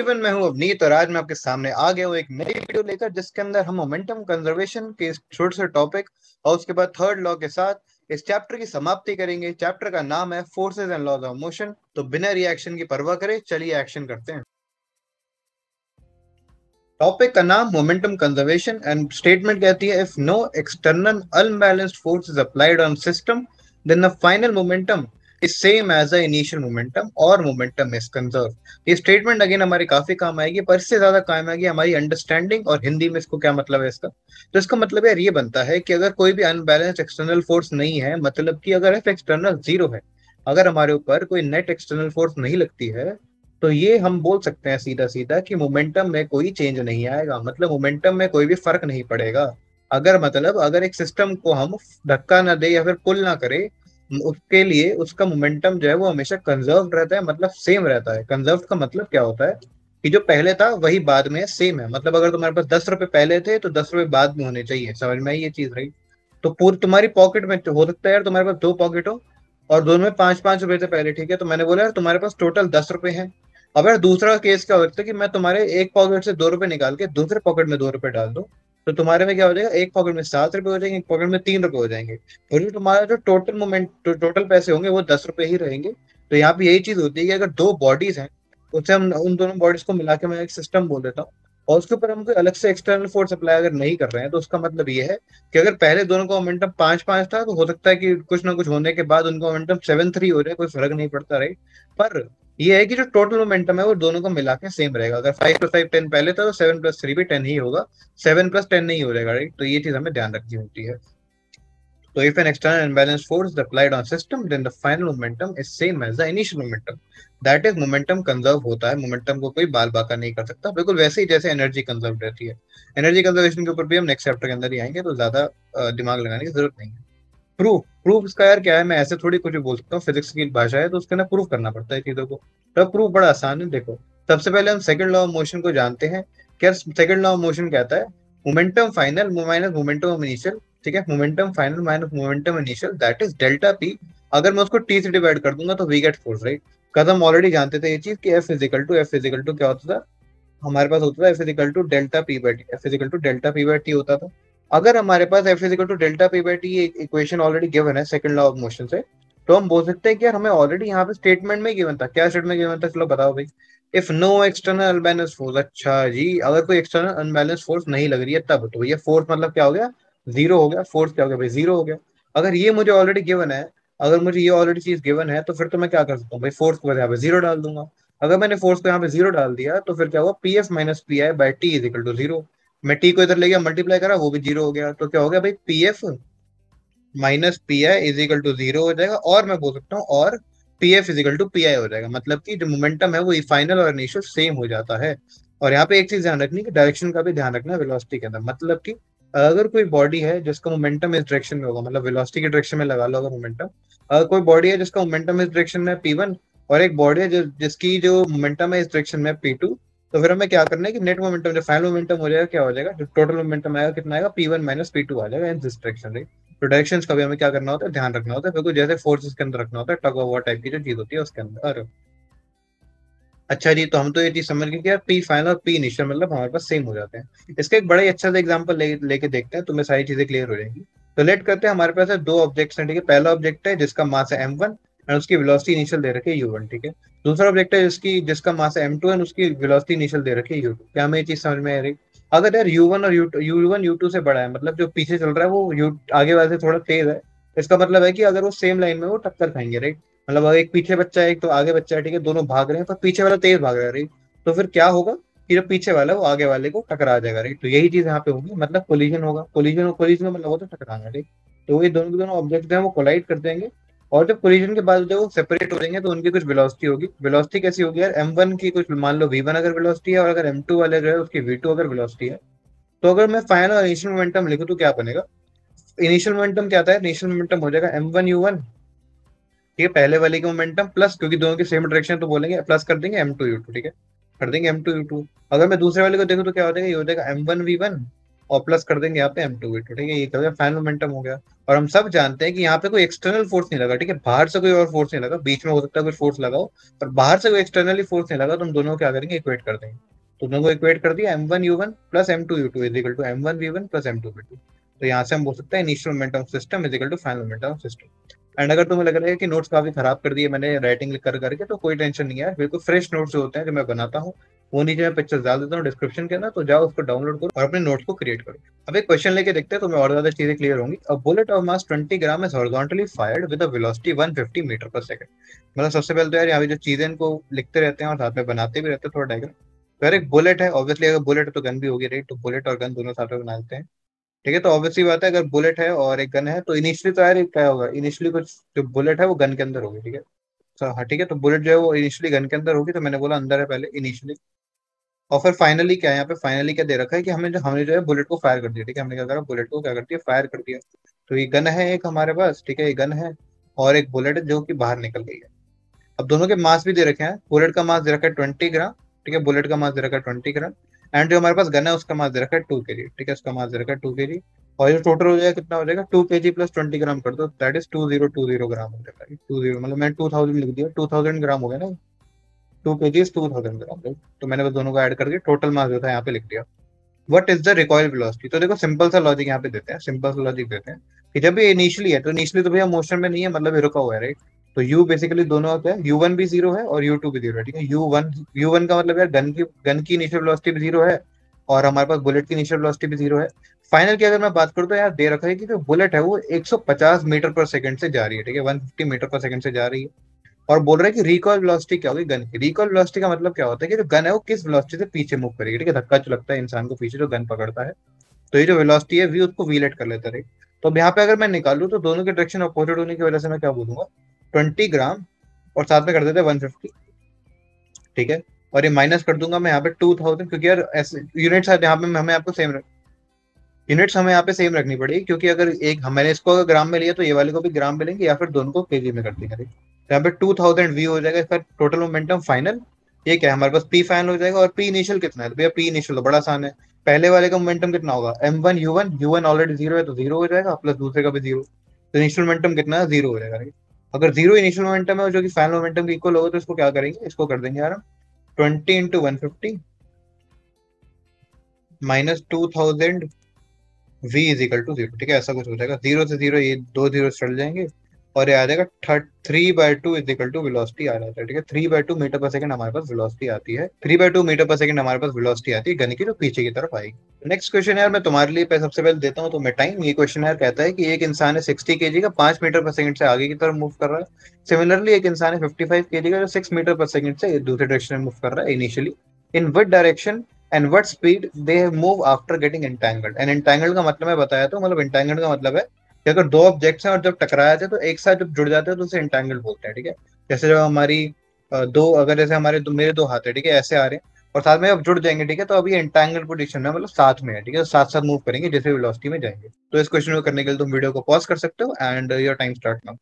Everyone, मैं हूं अवनीत और आज मैं आपके सामने आ गया हूं एक नई वीडियो लेकर जिसके अंदर हम मोमेंटम कंजर्वेशन के छोटे से टॉपिक और उसके बाद थर्ड लॉ के साथ इस चैप्टर की समाप्ति करेंगे। चैप्टर का नाम है forces and laws of motion. तो बिना रिएक्शन की परवाह करे चलिए एक्शन करते हैं। टॉपिक का नाम मोमेंटम कंजर्वेशन एंड स्टेटमेंट कहती है if no external unbalanced force is applied on system then the final momentum is same as the initial momentum और मोमेंटम इज कंजर्व। ये स्टेटमेंट अगेन हमारे काफी काम आएगी, पर इससे ज्यादा काम आएगी हमारी अंडरस्टैंडिंग और हिंदी में इसको क्या मतलब है इसका। तो इसका मतलब यार ये बनता है कि अगर कोई भी अनबैलेंस्ड एक्सटर्नल फोर्स नहीं है, मतलब कि अगर एफ एक्सटर्नल जीरो है, अगर हमारे ऊपर कोई नेट एक्सटर्नल फोर्स नहीं लगती है, तो ये हम बोल सकते हैं सीधा सीधा कि मोमेंटम में कोई चेंज नहीं आएगा, मतलब मोमेंटम में कोई भी फर्क नहीं पड़ेगा। अगर एक सिस्टम को हम धक्का ना दे या फिर पुल ना करे, उसके लिए उसका मोमेंटम जो है वो हमेशा कंजर्व रहता है, मतलब सेम रहता है। कंजर्व का मतलब क्या होता है कि जो पहले था वही बाद में सेम है। मतलब अगर तुम्हारे पास 10 रुपए पहले थे तो 10 रुपए बाद में होने चाहिए। समझ में आई ये चीज रही? तो पूरी तुम्हारी पॉकेट में हो सकता है यार तुम्हारे पास दो पॉकेट हो और दोनों में 5-5 रुपए थे पहले, ठीक है? तो मैंने बोला यार तुम्हारे पास टोटल 10 रुपए हैं। अब यार दूसरा केस क्या हो सकता है कि मैं तुम्हारे एक पॉकेट से 2 रुपए निकाल के दूसरे पॉकेट में 2 रुपए डाल दूं, तो तुम्हारे में क्या हो जाएगा, एक पॉकेट में 7 रुपए हो जाएंगे, एक पॉकेट में 3 रुपए हो जाएंगे। और जो तुम्हारा जो टोटल पैसे होंगे वो 10 रुपए ही रहेंगे। तो यहाँ पे यही चीज होती है कि अगर दो बॉडीज हैं, उससे हम उन दोनों बॉडीज को मिला के मैं एक सिस्टम बोल देता हूँ, और उसके ऊपर हम कोई अलग से एक्सटर्नल फोर्स अप्लाई अगर नहीं कर रहे हैं, तो उसका मतलब ये है कि अगर पहले दोनों का मोमेंटम 5-5 था, तो हो सकता है कि कुछ ना कुछ होने के बाद उनका मोमेंटम 7-3 हो जाए, कोई फर्क नहीं पड़ता रहे। पर ये है कि जो टोटल मोमेंटम है वो दोनों को मिला के सेम रहेगा। अगर 5 + 5 10 पहले था तो 7 + 3 भी 10 ही होगा, 7 + 10 नहीं हो जाएगा, राइट? तो ये चीज हमें ध्यान रखनी होती है। तो if an external unbalanced force is applied on system, then the final momentum is same as the initial momentum. That is momentum conserve होता है। मोमेंटम को कोई बाल बाका नहीं कर सकता, बिल्कुल वैसे ही जैसे एनर्जी कंजर्व रहती है। एनर्जी कंजर्वेशन के ऊपर भी हम नेक्स्ट चैप्टर के अंदर ही आएंगे, तो ज्यादा दिमाग लगाने की जरूरत नहीं है। प्रूफ प्रूफ इसका यार क्या है, मैं ऐसे थोड़ी कुछ बोल सकता हूँ। फिजिक्स की भाषा है तो उसके अंदर प्रूफ करना पड़ता है चीजों को। तो प्रूफ बड़ा आसान है। देखो, सबसे पहले हम सेकंड लॉ ऑफ मोशन को जानते हैं। क्या सेकंड लॉ ऑफ मोशन कहता है? Momentum final minus momentum initial, ठीक है? Momentum final minus momentum initial that is delta P. अगर मैं उसको टी से डिवाइड कर दूंगा तो वी गेट फोर्स, राइट? कदम हम ऑलरेडी जानते थे ये चीज कि एफ इजिकल टू क्या होता था हमारे पास, होता था F is equal to delta P by T होता था। अगर हमारे पास F is equal to delta P by T equation already given है सेकंड लॉ ऑफ मोशन से, तो हम बोल सकते हैं कि यार हमें ऑलरेडी यहाँ पे स्टेटमेंट में गिवन था। क्या स्टेटमेंट गिवन था, चलो बताओ भाई। If no external unbalance force, अच्छा जी, अगर कोई एक्सटर्नल अनबैलेंस फोर्स नहीं लग रही है तब, तो ये फोर्स मतलब क्या हो गया, जीरो हो गया। फोर्स क्या हो गया भाई, जीरो हो गया। अगर ये मुझे ऑलरेडी गिवन है, अगर मुझे ये ऑलरेडी चीज गिवन है, तो फिर तो मैं क्या कर सकता हूँ भाई, फोर्स को यहाँ पे जीरो डाल दूंगा। अगर मैंने फोर्स को यहाँ पे जीरो डाल दिया तो फिर क्या हुआ, P F minus P I by T is equal to zero. मैं टी को इधर ले गया, मल्टीप्लाई करा, वो भी जीरो हो गया। तो क्या हो गया भाई, P F minus P I is equal to zero हो जाएगा। और मैं बोल सकता हूँ और P F is equal to P I हो जाएगा, मतलब कि जो मोमेंटम है वो फाइनल और इनिशियल सेम हो जाता है। और यहाँ पे एक चीज ध्यान रखनी कि डायरेक्शन का भी ध्यान रखना है वेलोसिटी के अंदर। मतलब कि अगर कोई बॉडी है जिसका मोमेंटम इस डायरेक्शन में होगा, मतलब वेलोसिटी के डायरेक्शन में लगा लो अगर मोमेंटम, अगर कोई बॉडी है जिसका मोमेंटम इस डायरेक्शन में पी वन, और एक बॉडी है जिसकी जो मोमेंटम है इस डायरेक्शन में पी टू, तो फिर हमें क्या करना है कि नेट मोमेंटम जो फाइनल मोमेंटम हो जाएगा, क्या हो जाएगा, जो टोटल मोमेंटम आएगा कितना आएगा, P one minus P two आ जाएगा इन दिस डायरेक्शन, राइट? तो डायरेक्शंस का भी हमें क्या करना होता है, ध्यान रखना होता है, बिल्कुल जैसे फोर्सेस के अंदर रखना होता है, टग ऑफ वॉर टाइप की जो चीज होती है उसके अंदर। अच्छा जी, तो हम तो ये चीज समझ गए कि यार पी फाइनल और पी इनिशियल मतलब हमारे पास सेम हो जाते हैं। इसका एक बड़ा ही अच्छा सा एग्जांपल लेके देखते हैं, तुम्हें सारी चीजें क्लियर हो जाएंगी। तो लेट करते हैं, हमारे पास है दो ऑब्जेक्ट्स हैं, ठीक है? पहला ऑब्जेक्ट है जिसका मास है m1 और उसकी वेलोसिटी इनिशियल दे रखी है u1, ठीक है? दूसरा ऑब्जेक्ट है जिसका मास है m2 और उसकी वेलोसिटी इनिशियल दे रखी है u2। क्या हमें ये चीज समझ में आ रही? अगर यार u1 और u1 u2 से बड़ा है, मतलब जो पीछे चल रहा है वो आगे वाले से थोड़ा तेज है, इसका मतलब है कि अगर वो सेम लाइन में वो टक्कर खाएंगे, राइट? मतलब अगर एक पीछे बच्चा है एक तो आगे बच्चा है, ठीक है? दोनों भाग रहे हैं पर पीछे वाला तेज भाग रहा है, राइट? तो फिर क्या होगा कि जो पीछे वाला है वो आगे वाले को टकरा जाएगा, राइट? तो यही चीज यहाँ पे होगी, मतलब कोलिजन होगा। कोलिजन का मतलब होता है टकराना, राइट? तो ये दोनों के दोनों ऑब्जेक्ट हैं वो कोलाइड कर देंगे, और जब कोलिजन के बाद जब वो सेपरेट हो जाएंगे तो उनकी कुछ वेलोसिटी होगी। वेलोसिटी कैसी होगी यार, m1 की कुछ मान लो v1 अगर वेलोसिटी है, और अगर m2 वाले जो है उसकी v2 अगर वेलोसिटी है, तो अगर मैं फाइनल और इनिशियल मोमेंटम लिखूं तो क्या बनेगा? इनिशियल मोमेंटम क्या आता है, इनिशियल मोमेंटम हो जाएगा m1u1, ठीक है? पहले वाले के मोमेंटम प्लस, क्योंकि दोनों की सेम डायरेक्शन तो बोलेंगे, प्लस कर देंगे m2u2, ठीक है? कर देंगे m2u2। अगर मैं दूसरे वाले को देखूं तो क्या हो जाएगा, ये हो जाएगा m1v1 और प्लस कर देंगे यहाँ पे m2v2, ठीक है? ये क्या हो गया, फाइनल मोमेंटम हो गया। और हम सब जानते हैं कि यहाँ पे कोई एक्सटर्नल फोर्स नहीं लगा, ठीक है, बाहर से कोई और फोर्स नहीं लगा, बीच में हो सकता है कोई फोर्स लगा हो, पर बाहर से कोई एक्सटर्नली फोर्स नहीं लगा, तो हम दोनों को क्या करेंगे, इक्वेट कर देंगे। तो दोनों को इक्वेट कर दिया, m1u1 plus m2u2 is equal to m1v1 plus m2v2। तो यहाँ से हम बोल सकते हैं initial momentum of system is equal to final momentum of system. And अगर तुम्हें लग रहा है कि नोट्स काफी खराब कर दिए मैंने राइटिंग कर करके, तो कोई टेंशन नहीं है, बिल्कुल फ्रेश नोट्स जो होते हैं जो मैं बनाता हूँ वो नीचे मैं पिक्चर डाल देता हूँ डिस्क्रिप्शन के अंदर, तो जाओ उसको डाउनलोड करो और अपने नोट्स को क्रिएट करो। अब एक क्वेश्चन लेके देखते हैं, तो मैं और ज्यादा चीजें क्लियर होंगी। A bullet of mass 20 gram is horizontally fired with a velocity 150 meter per second. मतलब सबसे पहले तो यार यहाँ पे जो चीजें इनको लिखते रहते हैं और साथ में बनाते भी रहते हैं थोड़ा डायग्राम। तो यार एक बुलेट है, ऑब्वियसली अगर बुलेट है तो गन भी होगी, राइट, तो बुलेट और गन दोनों साथ में बना लेते हैं, ठीक है। तो ऑब्वियसली बात है, अगर बुलेट है और एक गन है तो इनिशियली तो यार क्या होगा, इनिशियली कुछ जो बुलेट है वो गन के अंदर होगी, ठीक है। तो हाँ ठीक है, तो बुलेट जो है वो इनिशियली गन के अंदर होगी, तो मैंने बोला अंदर है पहले इनिशियली। और फिर फाइनली क्या है, यहाँ पे फाइनली क्या दे रखा है कि हमने जो है बुलेट को फायर कर दिया, ठीक है, हमने क्या करा, बुलेट को क्या कर दिया, फायर कर दिया। तो ये गन है एक हमारे पास, ठीक है, ये गन है और एक बुलेट है जो कि बाहर निकल गई है। अब दोनों के मास भी दे रखे हैं, बुलेट का मास दे रखा है 20 ग्राम, ठीक है, बुलेट का मास दे रखा है 20 ग्राम। एंड जो हमारे पास गन है उसका मास दे रखा है 2 kg, ठीक है, उसका मास दे रखा है 2 kg। और जो टोटल हो जाएगा कितना हो जाएगा, 2 kg प्लस 20 ग्राम कर दो, दैट इज 2020 ग्राम हो जाएगा। 20 मतलब मैंने 2000 लिख दिया, 2000 ग्राम हो गया ना, 2 kg 2000 ग्राम, राइट। तो मैंने बस दोनों को ऐड करके टोटल मास जो था यहाँ पे लिख दिया। What is the recoil velocity. तो देखो सिंपल सा लॉजिक यहाँ पे देते हैं, सिंपल सा लॉजिक देते हैं कि जब ये इनिशियली है तो इनिशियली तो भैया मोशन में नहीं है, मतलब ये रुका हुआ है, राइट। तो u बेसिकली दोनों होते हैं, u1 भी जीरो है और u2 भी जीरो है, ठीक है। u1 का मतलब यार गन की इनिशियल वेलोसिटी भी जीरो है और हमारे पास बुलेट की इनिशियल वेलोसिटी भी जीरो है। फाइनल की अगर मैं बात करूँ तो यार दे रखा है कि जो बुलेट है वो 150 मीटर पर सेकंड से जा रही है, ठीक है, 150 मीटर पर सेकंड से जा रही है। और बोल रहा है कि रिकॉल वेलोसिटी क्या होगी गन की। रिकॉल वेलोसिटी का मतलब क्या होता है कि जो गन है वो किस वेलोसिटी से पीछे मूव करेगी, ठीक है, धक्का जो लगता है इंसान को पीछे जो गन पकड़ता है, तो ये जो वेलोसिटी है वी उसको वी लेट कर लेता है। तो अब यहाँ पे अगर मैं निकालू तो दोनों के डायरेक्शन अपोजिट होने की वजह से मैं क्या बोलूंगा, 20 ग्राम और साथ में कर देते हैं 150, ठीक है। और ये माइनस कर दूंगा मैं यहाँ पे 2000, क्योंकि यार ऐसे यूनिट्स यहाँ पे हमें आपको सेम यूनिट्स हमें यहाँ पे सेम रखनी पड़ेगी, क्योंकि अगर एक मैंने इसको अगर ग्राम में लिया तो ये वाले को भी ग्राम में लेंगे या फिर दोनों को केजी में कर देंगे, तो यहाँ पे 2000 वी हो जाएगा इसका टोटल मोमेंटम फाइनल। ये क्या है हमारे पास पी फाइनल हो जाएगा, और पी इनिशियल कितना है, तो भैया पी इनिशियल तो बड़ा आसान है, पहले वाले का मोमेंटम कितना होगा, m1u1 ऑलरेडी जीरो है तो जीरो हो जाएगा, प्लस दूसरे का भी जीरो, तो इनिशियल मोमेंटम कितना है, जीरो हो जाएगा, right? अगर जीरो इनिशियल मोमेंटम है जो कि फाइनल मोमेंटम के इक्वल होगा, तो इसको क्या करेंगे, इसको कर देंगे यार हम 20 × 150 minus 2000 v is equal to zero, ठीक है, ऐसा कुछ हो जाएगा, जीरो से जीरो ये दो जीरो चल जाएंगे और ये आ जाएगा 3/2 इज इक्वल टू वेलोसिटी आ जाता है, ठीक है। 3/2 मीटर पर सेकंड हमारे पास वेलोसिटी आती है, 3/2 मीटर पर सेकंड हमारे पास वेलोसिटी आती है गन की, जो पीछे की तरफ आएगी। नेक्स्ट क्वेश्चन यार मैं तुम्हारे लिए सबसे पहले देता हूँ तो मैं टाइम। ये क्वेश्चन यार कहता है कि एक इंसान है 60 kg का 5 मीटर पर सेकंड से आगे की तरफ मूव कर रहा है। सिमिलरली एक इंसान है 55 kg का जो 6 मीटर पर सेकंड से दूसरे डायरेक्शन में मूव कर रहा है initially. In which direction and what speed they move after getting entangled. And entangled का मतलब मैं बताया तो मतलब एंटैंगल्ड का मतलब है कि अगर दो ऑब्जेक्ट्स हैं और जब टकराए थे तो एक साथ जब जुड़ जाते हैं तो उसे एंटैंगल्ड बोलते हैं, ठीक है। जैसे जब हमारी दो अगर जैसे मेरे दो हाथ है, ठीक है, ऐसे आ रहे हैं और साथ में अब जुड़ जाएंगे, ठीक है, तो अभी एंटैंगल्ड पोजीशन में मतलब साथ में है, ठीक है, साथ साथ मूव करेंगे जैसे वेलोसिटी में जाएंगे। तो इस क्वेश्चन को करने के लिए तुम वीडियो को पॉज कर सकते हो and your time start now.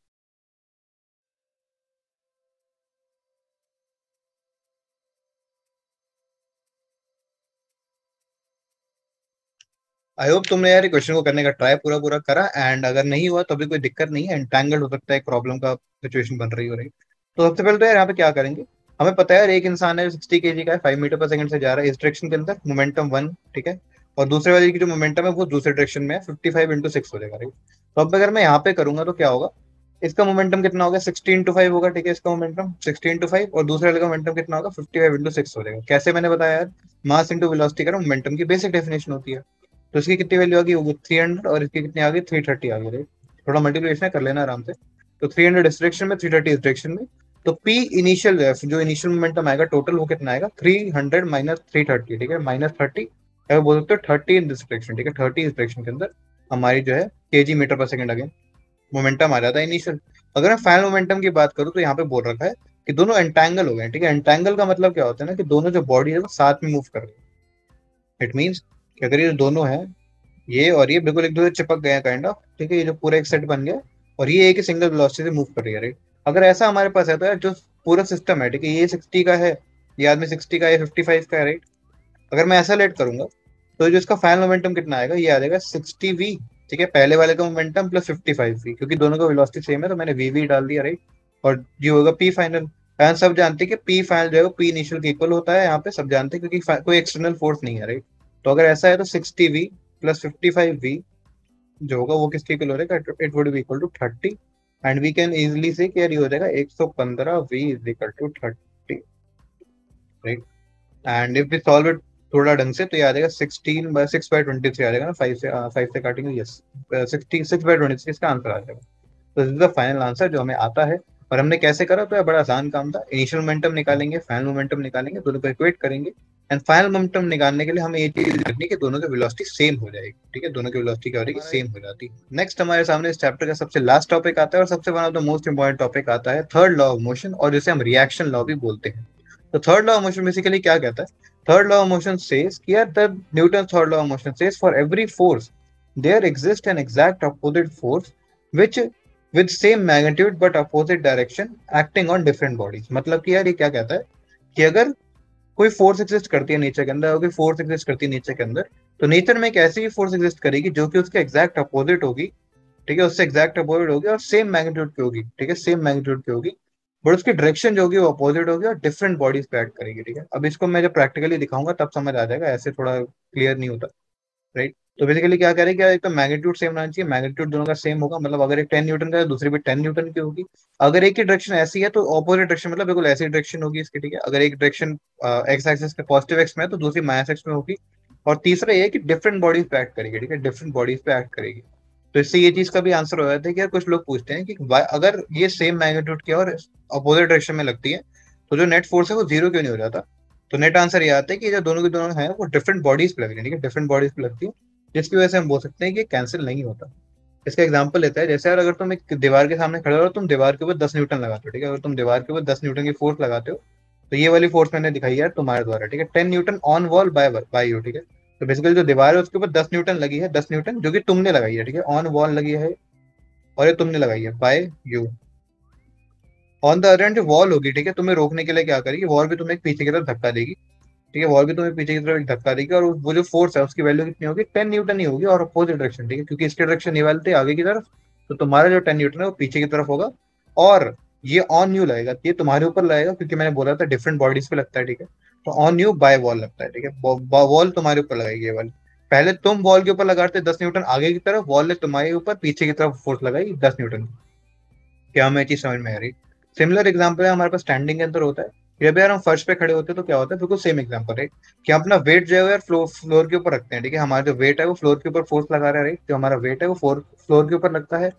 I hope तुमने यार क्वेश्चन को करने का ट्राई पूरा पूरा करा, एंड अगर नहीं हुआ तो भी कोई दिक्कत नहीं है, एंटैंगल्ड हो सकता है, एक प्रॉब्लम का सिचुएशन बन रही हो रही। तो सबसे पहले तो यार यहाँ पे क्या करेंगे, हमें पता है यार एक इंसान है 60 kg का है, 5 मीटर पर सेकंड से जा रहा है इस डायरेक्शन के अंदर, मोमेंटम 1, ठीक है, और दूसरे वाले की जो मोमेंटम है वो दूसरे डायरेक्शन में है, 55 × 6 हो जाएगा, राइट। तो अब अगर मैं यहाँ पे करूंगा तो क्या होगा, इसका मोमेंटम कितना होगा, 60 × 5 होगा, ठीक है, इसका मोमेंटम 60 × 5 और दूसरे वाले का मोमेंटम कितना होगा, 55 × 6 हो जाएगा। कैसे मैंने बताया यार, मास इंटू वेलोसिटी का मोमेंटम की बेसिक डेफिनेशन होती है। तो इसकी कितनी वैल्यू आ गई, वो 300 और इसकी कितनी आ गई, 330 आ गई, राइट। थोड़ा मल्टीप्लिकेशन कर लेना आराम से। तो 300 इस डायरेक्शन में, 330 इस डायरेक्शन में, तो पी इनिशियल जो इनिशियल मोमेंटम आएगा टोटल वो कितना आएगा, 300 माइनस 330, ठीक है, माइनस 30 अगर बोल सकते हो 30 इन दिस डायरेक्शन, ठीक है, 30 इस डायरेक्शन के अंदर हमारी जो है KG metre per second again momentum आ जाता है इनिशियल। अगर मैं फाइनल मोमेंटम की बात करूँ तो यहाँ पे बोल रखा है कि दोनों एंटैंगल हो गए, ठीक है। एंटैंगल का मतलब क्या होता है ना, कि दोनों जो बॉडी है वो साथ में मूव कर रही है। इट मीन्स कि अगर ये दोनों है, ये और ये बिल्कुल एक दूसरे चिपक गए हैं काइंड ऑफ, ठीक है, ये जो पूरा एक सेट बन गया और ये एक ही सिंगल वेलोसिटी से मूव कर रही है, राइट। अगर ऐसा हमारे पास है तो यार जो पूरा सिस्टम है, ठीक है, ये 60 का है, ये आदमी 60 का, ये 55 का है, राइट। अगर मैं ऐसा लेट करूंगा तो जो इसका फाइनल मोमेंटम कितना आएगा, ये आ जाएगा 60v ठीक है, पहले वाले का मोमेंटम प्लस 55v, क्योंकि दोनों का वेलोसिटी सेम है तो मैंने वी डाल दिया, राइट। और ये होगा पी फाइनल। सब जानते हैं कि पी फाइनल जो है पी इनिशियल के इक्वल होता है, यहाँ पे सब जानते हैं क्योंकि कोई एक्सटर्नल फोर्स नहीं है, राइट। तो अगर ऐसा है तो 60v प्लस 55v जो होगा वो किसके इक्वल हो जाएगा, it would be equal to 30, and we can easily say कि यार ये हो जाएगा 115v is equal to 30, right. And if we solve it थोड़ा ढंग से तो ये आ जाएगा 6/23 आ जाएगा ना, 5 से काटेंगे, यस 6/23 इसका आंसर आ जाएगा। तो this is the final answer जो हमें आता है। और हमने कैसे करा, तो बड़ा आसान काम था। इनिशियल मोमेंटम निकालेंगे, फाइनल मोमेंटम निकालेंगे, दोनों को इक्वेट करेंगे, एंड फाइनल मोमेंटम निकालने के लिए हमें ये चीज करनी है कि दोनों की वेलोसिटी सेम हो जाएगी, ठीक है, दोनों की वेलोसिटी क्या हो जाएगी, सेम हो जाती है। नेक्स्ट हमारे सामने इस चैप्टर का सबसे लास्ट टॉपिक आता है और सबसे one of the most important topic आता है थर्ड लॉ ऑफ मोशन, और जिसे हम रिएक्शन लॉ भी बोलते हैं। तो third law of motion basically क्या कहता है, third law of motion says कि यार the Newton third law of motion says for every force there exist an exact opposite force which with same magnitude but opposite direction acting on different bodies। मतलब कि यार ये क्या कहता है कि अगर कोई फोर्स एग्जिस्ट करती है नेचर के अंदर, अगर फोर्स एग्जिस्ट करती है नेचर के अंदर, तो नेचर में एक ऐसी फोर्स एग्जिस्ट करेगी जो कि उसके एग्जैक्ट अपोजिट होगी, ठीक है, उससे एग्जैक्ट अपोजिट होगी और सेम मैग्नीट्यूड की होगी, ठीक है, सेम मैग्नीट्यूड की होगी, बट उसकी डायरेक्शन जो होगी वो अपोजिट होगी और डिफरेंट बॉडीज पे एक्ट करेगी, ठीक है। अब इसको मैं जब प्रैक्टिकली दिखाऊंगा तब समझ आ जाएगा, ऐसे थोड़ा क्लियर नहीं होता, राइट। तो बेसिकली क्या करें, क्या एक तो मैग्नीट्यूड सेम रहना चाहिए, मैग्नीट्यूड दोनों का सेम होगा, मतलब अगर एक 10 न्यूटन का है दूसरी भी 10 न्यूटन की होगी। अगर एक ही डायरेक्शन ऐसी है तो ऑपोजिट डायरेक्शन मतलब बिल्कुल ऐसी डायरेक्शन होगी इसकी, ठीक है। अगर एक डायरेक्शन एक्स एक्सिस पे पॉजिटिव एक्स में है तो दूसरी माइनस एक्स में होगी। और तीसरा ये है कि डिफरेंट बॉडीज पे एक्ट करेगी, ठीक है, डिफरेंट बॉडीज पे एक्ट करेगी। तो इससे ये चीज का भी आंसर हो जाता है कि यार कुछ लोग पूछते हैं कि अगर ये सेम मैग्नीट्यूड की और अपोजिट डायरेक्शन में लगती है तो जो नेट फोर्स है वो जीरो क्यों नहीं हो जाता। तो नेट आंसर ये आता है कि जो दोनों के दोनों है वो डिफरेंट बॉडीज पे लग रही है, ठीक है, डिफरेंट बॉडीज पे लगती है, जिसकी वजह से हम बोल सकते हैं कि कैंसिल नहीं होता। इसका एग्जांपल लेता है, जैसे यार अगर तुम एक दीवार के सामने खड़े हो और तुम दीवार के ऊपर 10 न्यूटन लगाते हो, ठीक है, अगर तुम दीवार के ऊपर 10 न्यूटन की फोर्स लगाते हो तो ये वाली फोर्स मैंने दिखाई यार तुम्हारे द्वारा, ठीक है, 10 Newton on wall bye you, ठीक है। तो बेसिकली जो दीवार है उसके ऊपर 10 न्यूटन लगी है, 10 न्यूटन जो कि तुमने लगाई है, ठीक है, ऑन वॉल लगी है और ये तुमने लगाई है by you. On the other hand जो वॉल होगी, ठीक है, तुम्हें रोकने के लिए क्या करेगी, वॉल भी तुम्हें पीछे की तरफ धक्का देगी, ठीक है, वॉल भी तुम्हें पीछे की तरफ एक धक्का देगी, और वो जो फोर्स है उसकी वैल्यू कितनी होगी, 10 न्यूटन ही होगी और अपोजिट डायरेक्शन, ठीक है, क्योंकि इसकी डायरेक्शन ये वाली थी आगे की तरफ, तो तुम्हारा जो 10 न्यूटन है वो पीछे की तरफ होगा, और ये ऑन यू लगेगा, ये तुम्हारे ऊपर लगेगा, क्योंकि मैंने बोला था डिफरेंट बॉडीज पे लगता है, ठीक है। तो ऑन यू बाय वॉल लगता है, ठीक है, वॉल तुम्हारे ऊपर लगाएगी ये वाली। पहले तुम वॉल के ऊपर लगाते 10 न्यूटन आगे की तरफ, वॉल ने तुम्हारे ऊपर पीछे की तरफ फोर्स लगाई 10 न्यूटन। क्या हमें चीज समझ में आ रही। सिमिलर एग्जाम्पल है हमारे पास स्टैंडिंग के अंदर होता है, जब यार हम फर्श पे खड़े होते हैं तो क्या होता है, बिल्कुल सेम एग्जांपल है कि हम अपना वेट जो है यार फ्लोर के ऊपर रखते हैं, ठीक है, हमारा जो वेट है वो फ्लोर के ऊपर फोर्स लगा रहा है, राइट, जो हमारा वेट है वो फ्लोर के ऊपर लगता है।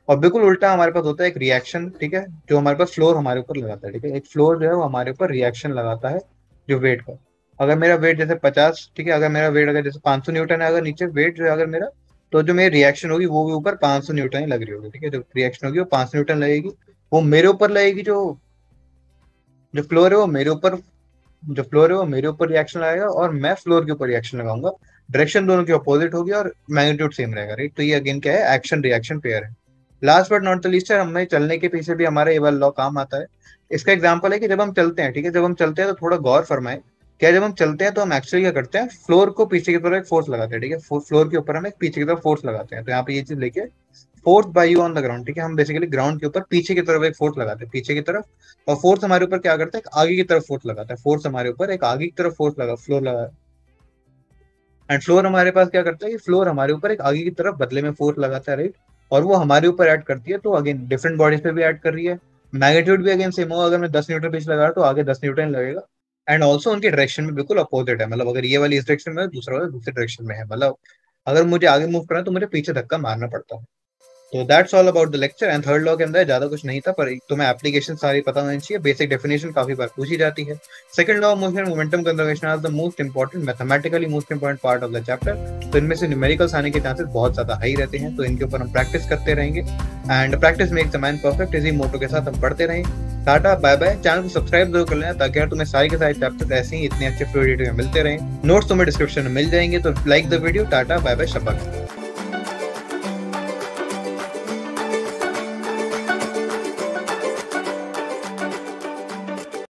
और बिल्कुल उल्टा हमारे पास होता है एक रिएक्शन, ठीक है, जो हमारे पास फ्लोर हमारे ऊपर लगाता है, ठीक है, एक फ्लोर जो है वो हमारे ऊपर रिएक्शन लगाता है जो वेट का। अगर मेरा वेट जैसे 50, ठीक है, अगर मेरा वेट अगर जैसे 500 न्यूटन है, अगर नीचे वेट जो है अगर मेरा, तो जो मेरी रिएक्शन होगी वो भी ऊपर 500 न्यूटन ही लग रही होगी, ठीक है, जो रिएक्शन होगी वो 500 न्यूटन लगेगी, वो मेरे ऊपर लगेगी, जो फ्लोर है वो मेरे ऊपर, जो फ्लोर है वो मेरे ऊपर रिएक्शन लगाएगा और मैं फ्लोर के ऊपर रिएक्शन लगाऊंगा, डायरेक्शन दोनों की अपोजिट होगी और मैग्नीट्यूड सेम रहेगा, राइट। तो ये अगेन क्या है, एक्शन रिएक्शन पेयर है। Last but not the least है, हमें चलने के पीछे भी हमारा ये वाला लॉ काम आता है। इसका एग्जांपल है कि जब हम चलते हैं, ठीक है, जब हम चलते हैं तो थोड़ा गौर फरमाए, क्या जब हम चलते हैं तो हम एक्चुअली क्या करते हैं, फ्लोर को पीछे की तरफ एक फोर्स लगाते हैं, ठीक है, फ्लोर के ऊपर हम एक पीछे की तरफ फोर्स लगाते हैं। तो यहाँ पे ये चीज लेके force by you on the ground, ठीक है, हम बेसिकली ग्राउंड के ऊपर पीछे की तरफ एक फोर्स लगाते हैं, पीछे की तरफ, और फोर्स हमारे ऊपर क्या करता है, एक आगे की तरफ फोर्स लगाता है, फोर्स हमारे ऊपर एक आगे की तरफ फोर्स लगा, फ्लोर लगा, एंड फ्लोर हमारे पास क्या करता है कि फ्लोर हमारे ऊपर एक आगे की तरफ बदले में फोर्स लगाता है, राइट, और वो हमारे ऊपर ऐड करती है, तो अगेन डिफरेंट बॉडीज पे भी ऐड कर रही है। मैग्नीट्यूड भी अगेन सेम होगा, अगर मैं 10 न्यूटन पीछे लगा रहा तो आगे 10 न्यूटन लगेगा, एंड ऑल्सो उनकी डायरेक्शन में बिल्कुल अपोजिट है, मतलब अगर ये वाली इस डायरेक्शन में है दूसरा वाला दूसरी डायरेक्शन में है, मतलब अगर मुझे आगे मूव करना है तो मुझे पीछे धक्का मारना पड़ता है। तो that's all about the lecture. And third law के अंदर ज्यादा कुछ नहीं था, पर तुम्हें एप्लीकेशन सारी पता होनी चाहिए, बेसिक डेफिनेशन काफी बार पूछी जाती है। Second law of motion momentum conservation are the most important, mathematically most important part of the chapter. तो इनमें से न्यूमेरिकल्स आने के चांसेस बहुत ज्यादा हाई रहते हैं, तो इनके ऊपर हम प्रैक्टिस करते रहेंगे, and practice makes the man perfect, इसी मोटो के साथ हम पढ़ते रहें। Tata bye bye. चैनल को सब्सक्राइब जरूर कर लेना ताकि यार तुम्हें सारे के सारे चैप्टर्स ऐसे ही इतने अच्छे फ्लो एडिटिंग में मिलते रहें। नोट्स तुम्हें डिस्क्रिप्शन में मिल जाएंगे, तो like the video. Tata bye bye, Shabba.